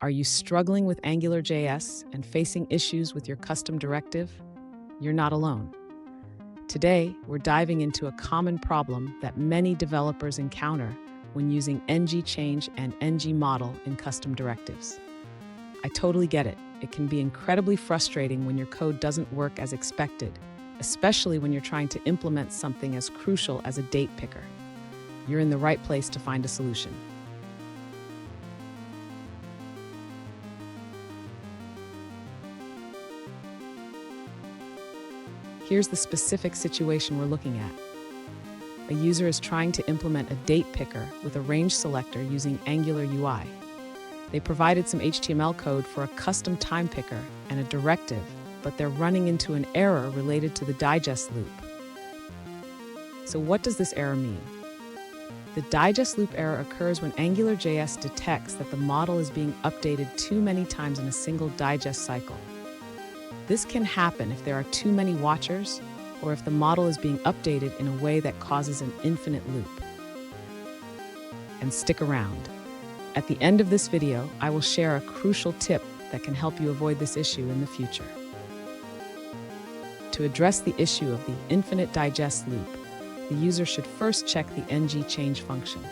Are you struggling with AngularJS and facing issues with your custom directive? You're not alone. Today, we're diving into a common problem that many developers encounter when using ng-change and ng-model in custom directives. I totally get it. It can be incredibly frustrating when your code doesn't work as expected, especially when you're trying to implement something as crucial as a date picker. You're in the right place to find a solution. Here's the specific situation we're looking at. A user is trying to implement a date picker with a range selector using Angular UI. They provided some HTML code for a custom time picker and a directive, but they're running into an error related to the digest loop. So what does this error mean? The digest loop error occurs when AngularJS detects that the model is being updated too many times in a single digest cycle. This can happen if there are too many watchers or if the model is being updated in a way that causes an infinite loop. And stick around. At the end of this video, I will share a crucial tip that can help you avoid this issue in the future. To address the issue of the infinite digest loop, the user should first check the ng-change function.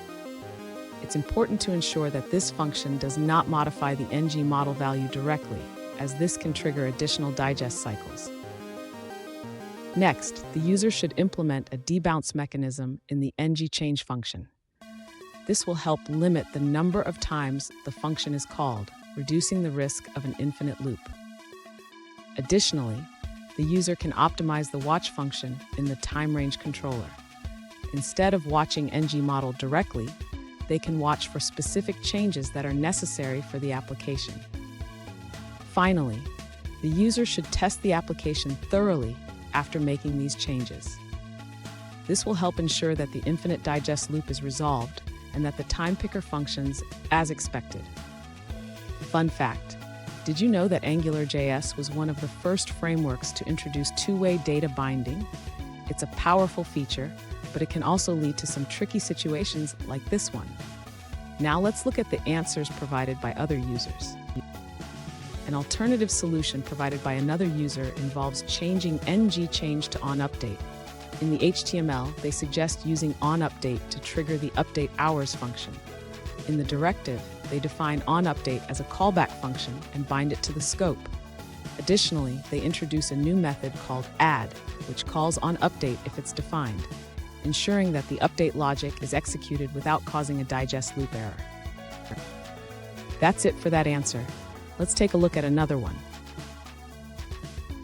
It's important to ensure that this function does not modify the ng-model value directly, as this can trigger additional digest cycles. Next, the user should implement a debounce mechanism in the ng-change function. This will help limit the number of times the function is called, reducing the risk of an infinite loop. Additionally, the user can optimize the watch function in the time range controller. Instead of watching ng-model directly, they can watch for specific changes that are necessary for the application. Finally, the user should test the application thoroughly after making these changes. This will help ensure that the infinite digest loop is resolved and that the time picker functions as expected. Fun fact, did you know that AngularJS was one of the first frameworks to introduce two-way data binding? It's a powerful feature, but it can also lead to some tricky situations like this one. Now let's look at the answers provided by other users. An alternative solution provided by another user involves changing ng-change to onUpdate. In the HTML, they suggest using onUpdate to trigger the update hours function. In the directive, they define onUpdate as a callback function and bind it to the scope. Additionally, they introduce a new method called add, which calls onUpdate if it's defined, ensuring that the update logic is executed without causing a digest loop error. That's it for that answer. Let's take a look at another one.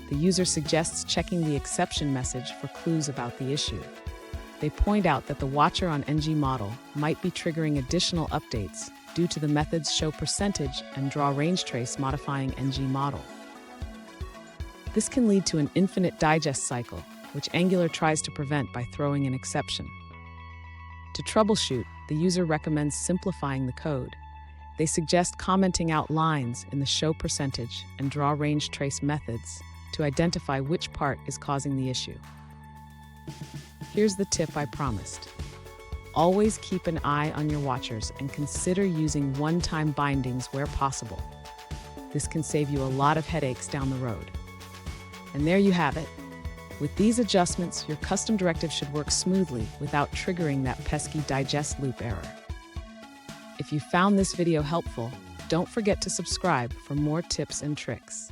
The user suggests checking the exception message for clues about the issue. They point out that the watcher on ng-model might be triggering additional updates due to the methods showPercentage and drawRangeTrace modifying ng-model. This can lead to an infinite digest cycle, which Angular tries to prevent by throwing an exception. To troubleshoot, the user recommends simplifying the code. They suggest commenting out lines in the showPercentage and drawRangeTrace methods to identify which part is causing the issue. Here's the tip I promised. Always keep an eye on your watchers and consider using one-time bindings where possible. This can save you a lot of headaches down the road. And there you have it. With these adjustments, your custom directive should work smoothly without triggering that pesky digest loop error. If you found this video helpful, don't forget to subscribe for more tips and tricks.